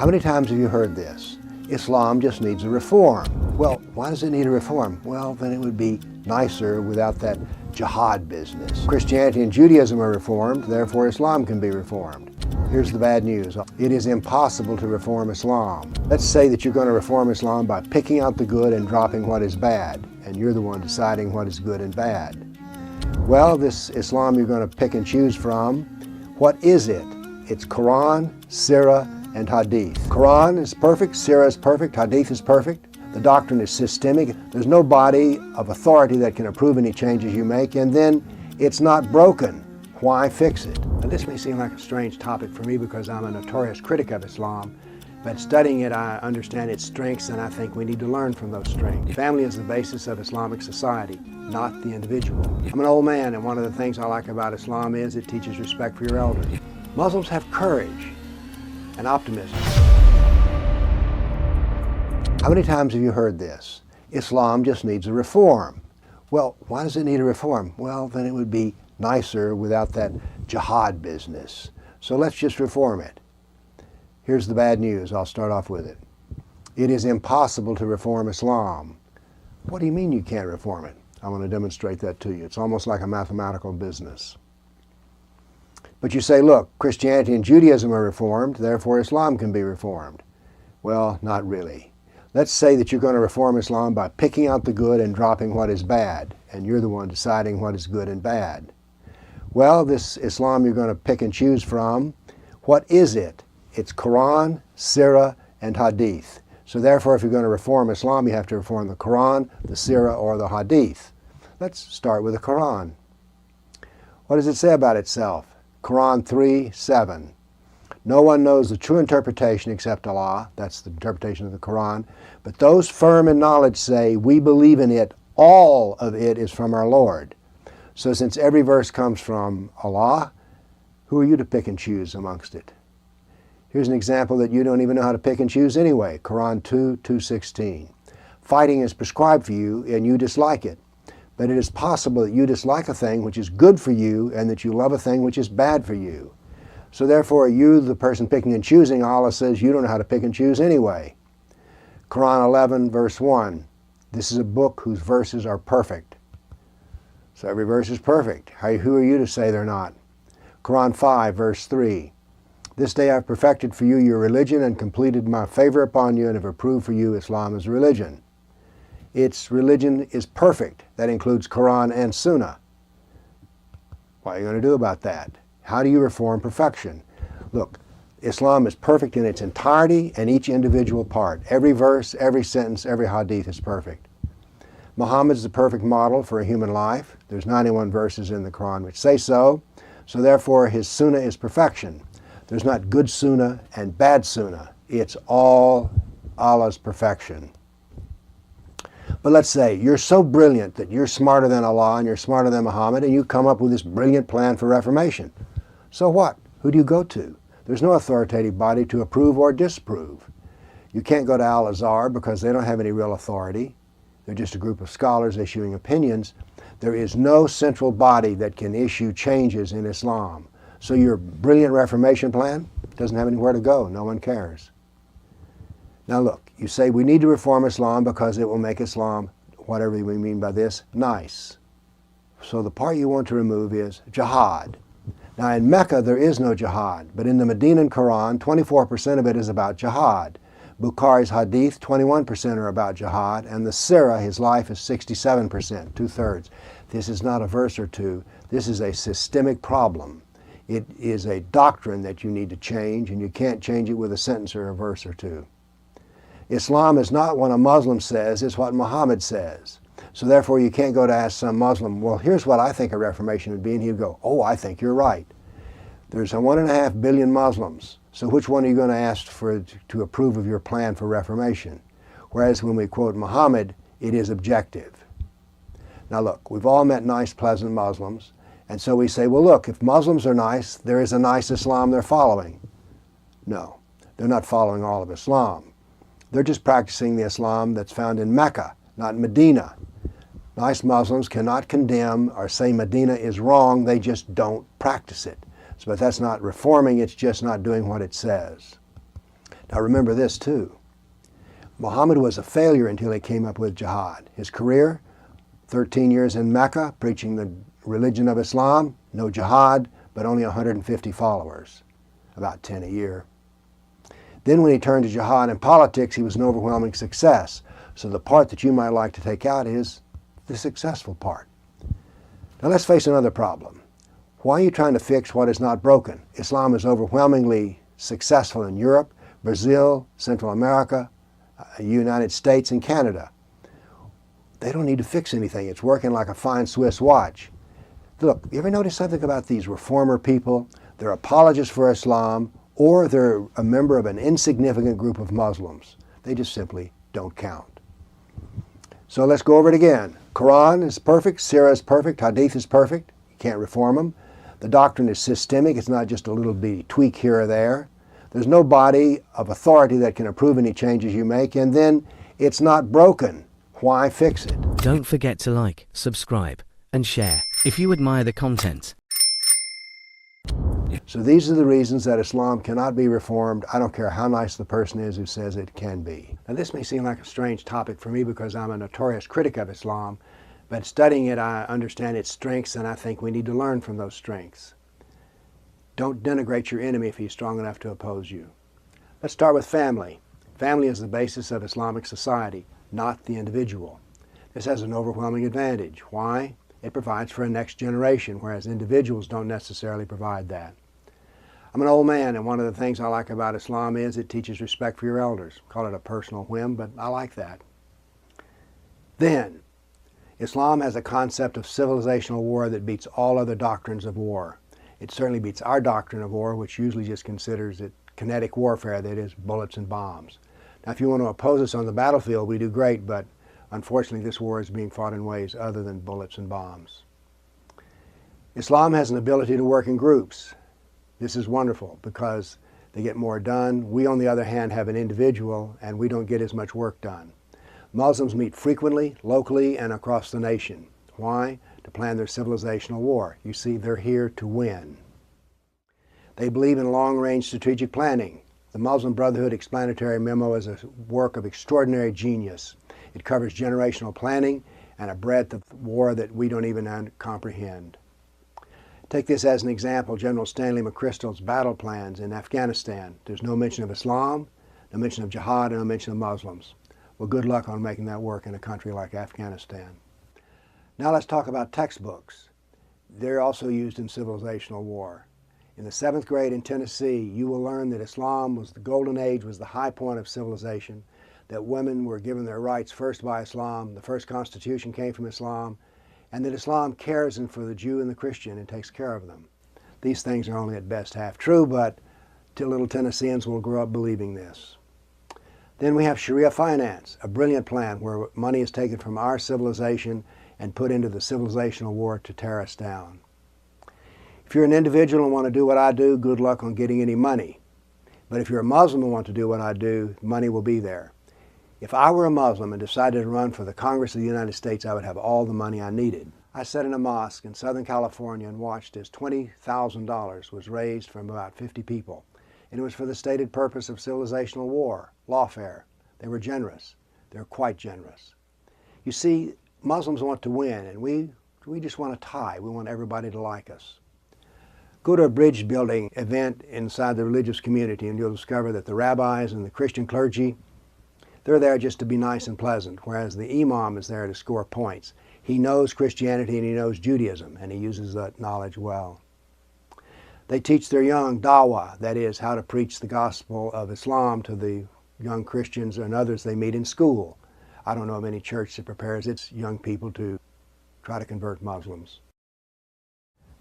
How many times have you heard this? Islam just needs a reform. Well, why does it need a reform? Well, then it would be nicer without that jihad business. Christianity and Judaism are reformed, therefore Islam can be reformed. Here's the bad news. It is impossible to reform Islam. Let's say that you're going to reform Islam by picking out the good and dropping what is bad, and you're the one deciding what is good and bad. Well, this Islam you're going to pick and choose from, what is it? It's Quran, Sirah, and Hadith. Quran is perfect, Sirah is perfect, Hadith is perfect. The doctrine is systemic. There's no body of authority that can approve any changes you make, and then it's not broken. Why fix it? Now, this may seem like a strange topic for me because I'm a notorious critic of Islam, but studying it, I understand its strengths, and I think we need to learn from those strengths. Family is the basis of Islamic society, not the individual. I'm an old man, and one of the things I like about Islam is it teaches respect for your elders. Muslims have courage and optimism. How many times have you heard this? Islam just needs a reform. Well, why does it need a reform? Well, then it would be nicer without that jihad business. So let's just reform it. Here's the bad news. I'll start off with it. It is impossible to reform Islam. What do you mean you can't reform it? I want to demonstrate that to you. It's almost like a mathematical business. But you say, look, Christianity and Judaism are reformed, therefore Islam can be reformed. Well, not really. Let's say that you're going to reform Islam by picking out the good and dropping what is bad, and you're the one deciding what is good and bad. Well, this Islam you're going to pick and choose from, what is it? It's Quran, Sirah, and Hadith. So therefore, if you're going to reform Islam, you have to reform the Quran, the Sirah, or the Hadith. Let's start with the Quran. What does it say about itself? Quran 3:7. No one knows the true interpretation except Allah. That's the interpretation of the Quran. But those firm in knowledge say, we believe in it. All of it is from our Lord. So since every verse comes from Allah, who are you to pick and choose amongst it? Here's an example that you don't even know how to pick and choose anyway. Quran 2:216. Fighting is prescribed for you and you dislike it. But it is possible that you dislike a thing which is good for you and that you love a thing which is bad for you. So therefore, you, the person picking and choosing, Allah says you don't know how to pick and choose anyway. Quran 11, verse 1. This is a book whose verses are perfect. So every verse is perfect. Who are you to say they're not? Quran 5, verse 3. This day I've perfected for you your religion and completed my favor upon you and have approved for you Islam as a religion. Its religion is perfect. That includes Quran and Sunnah. What are you going to do about that? How do you reform perfection? Look, Islam is perfect in its entirety and each individual part. Every verse, every sentence, every hadith is perfect. Muhammad is the perfect model for a human life. There's 91 verses in the Quran which say so. So therefore his Sunnah is perfection. There's not good Sunnah and bad Sunnah. It's all Allah's perfection. But let's say you're so brilliant that you're smarter than Allah and you're smarter than Muhammad and you come up with this brilliant plan for reformation. So what? Who do you go to? There's no authoritative body to approve or disapprove. You can't go to Al-Azhar because they don't have any real authority. They're just a group of scholars issuing opinions. There is no central body that can issue changes in Islam. So your brilliant reformation plan doesn't have anywhere to go. No one cares. Now look, you say we need to reform Islam because it will make Islam, whatever we mean by this, nice. So the part you want to remove is jihad. Now in Mecca there is no jihad, but in the Medinan Quran 24% of it is about jihad. Bukhari's Hadith, 21% are about jihad, and the Sirah, his life, is 67%, 2/3. This is not a verse or two. This is a systemic problem. It is a doctrine that you need to change, and you can't change it with a sentence or a verse or two. Islam is not what a Muslim says, it's what Muhammad says. So therefore you can't go to ask some Muslim, well, here's what I think a reformation would be, and he'd go, oh, I think you're right. There's 1.5 billion Muslims, so which one are you going to ask to approve of your plan for reformation? Whereas when we quote Muhammad, it is objective. Now look, we've all met nice, pleasant Muslims, and so we say, well look, if Muslims are nice, there is a nice Islam they're following. No, they're not following all of Islam. They're just practicing the Islam that's found in Mecca, not Medina. Nice Muslims cannot condemn or say Medina is wrong, they just don't practice it. But that's not reforming, it's just not doing what it says. Now remember this too. Muhammad was a failure until he came up with jihad. His career, 13 years in Mecca, preaching the religion of Islam, no jihad, but only 150 followers, about 10 a year. Then when he turned to jihad in politics, he was an overwhelming success. So the part that you might like to take out is the successful part. Now let's face another problem. Why are you trying to fix what is not broken? Islam is overwhelmingly successful in Europe, Brazil, Central America, United States, and Canada. They don't need to fix anything. It's working like a fine Swiss watch. Look, you ever notice something about these reformer people? They're apologists for Islam, or they're a member of an insignificant group of Muslims. They just simply don't count. So let's go over it again. Quran is perfect, Sirah is perfect, Hadith is perfect. You can't reform them. The doctrine is systemic. It's not just a little bitty tweak here or there. There's no body of authority that can approve any changes you make, and then it's not broken. Why fix it? Don't forget to like, subscribe, and share if you admire the content. So these are the reasons that Islam cannot be reformed. I don't care how nice the person is who says it can be. Now this may seem like a strange topic for me because I'm a notorious critic of Islam, but studying it I understand its strengths, and I think we need to learn from those strengths. Don't denigrate your enemy if he's strong enough to oppose you. Let's start with family. Family is the basis of Islamic society, not the individual. This has an overwhelming advantage. Why? It provides for a next generation, whereas individuals don't necessarily provide that. I'm an old man, and one of the things I like about Islam is it teaches respect for your elders. Call it a personal whim, but I like that. Then, Islam has a concept of civilizational war that beats all other doctrines of war. It certainly beats our doctrine of war, which usually just considers it kinetic warfare, that is, bullets and bombs. Now, if you want to oppose us on the battlefield, we do great, but unfortunately this war is being fought in ways other than bullets and bombs. Islam has an ability to work in groups. This is wonderful because they get more done. We, on the other hand, have an individual, and we don't get as much work done. Muslims meet frequently, locally, and across the nation. Why? To plan their civilizational war. You see, they're here to win. They believe in long-range strategic planning. The Muslim Brotherhood Explanatory Memo is a work of extraordinary genius. It covers generational planning and a breadth of war that we don't even comprehend. Take this as an example, General Stanley McChrystal's battle plans in Afghanistan. There's no mention of Islam, no mention of jihad, and no mention of Muslims. Well, good luck on making that work in a country like Afghanistan. Now let's talk about textbooks. They're also used in civilizational war. In the 7th grade in Tennessee, you will learn that Islam was the golden age, was the high point of civilization, that women were given their rights first by Islam, the first constitution came from Islam, and that Islam cares for the Jew and the Christian and takes care of them. These things are only at best half true, but little Tennesseans will grow up believing this. Then we have Sharia finance, a brilliant plan where money is taken from our civilization and put into the civilizational war to tear us down. If you're an individual and want to do what I do, good luck on getting any money. But if you're a Muslim and want to do what I do, money will be there. If I were a Muslim and decided to run for the Congress of the United States, I would have all the money I needed. I sat in a mosque in Southern California and watched as $20,000 was raised from about 50 people. And it was for the stated purpose of civilizational war, lawfare. They were generous. They're quite generous. You see, Muslims want to win, and we just want a tie. We want everybody to like us. Go to a bridge building event inside the religious community and you'll discover that the rabbis and the Christian clergy, they're there just to be nice and pleasant, whereas the imam is there to score points. He knows Christianity and he knows Judaism, and he uses that knowledge well. They teach their young dawah, that is, how to preach the gospel of Islam to the young Christians and others they meet in school. I don't know of any church that prepares its young people to try to convert Muslims.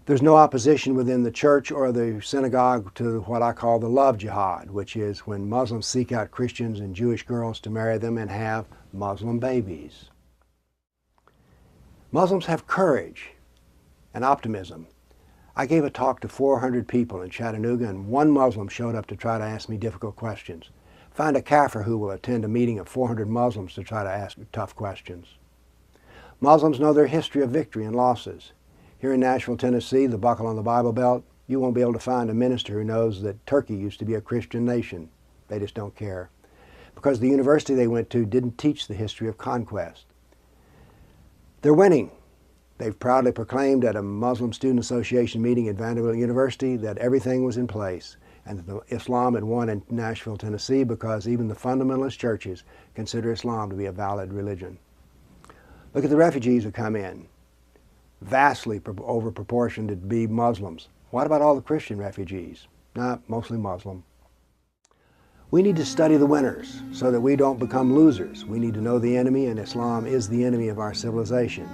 There's no opposition within the church or the synagogue to what I call the love jihad, which is when Muslims seek out Christians and Jewish girls to marry them and have Muslim babies. Muslims have courage and optimism. I gave a talk to 400 people in Chattanooga, and one Muslim showed up to try to ask me difficult questions. Find a kafir who will attend a meeting of 400 Muslims to try to ask tough questions. Muslims know their history of victory and losses. Here in Nashville, Tennessee, the buckle on the Bible Belt, you won't be able to find a minister who knows that Turkey used to be a Christian nation. They just don't care. Because the university they went to didn't teach the history of conquest. They're winning. They've proudly proclaimed at a Muslim Student Association meeting at Vanderbilt University that everything was in place and that the Islam had won in Nashville, Tennessee, because even the fundamentalist churches consider Islam to be a valid religion. Look at the refugees who come in, vastly over proportioned to be Muslims. What about all the Christian refugees? Not mostly Muslim. We need to study the winners so that we don't become losers. We need to know the enemy, and Islam is the enemy of our civilization.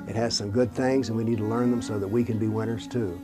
It has some good things, and we need to learn them so that we can be winners too.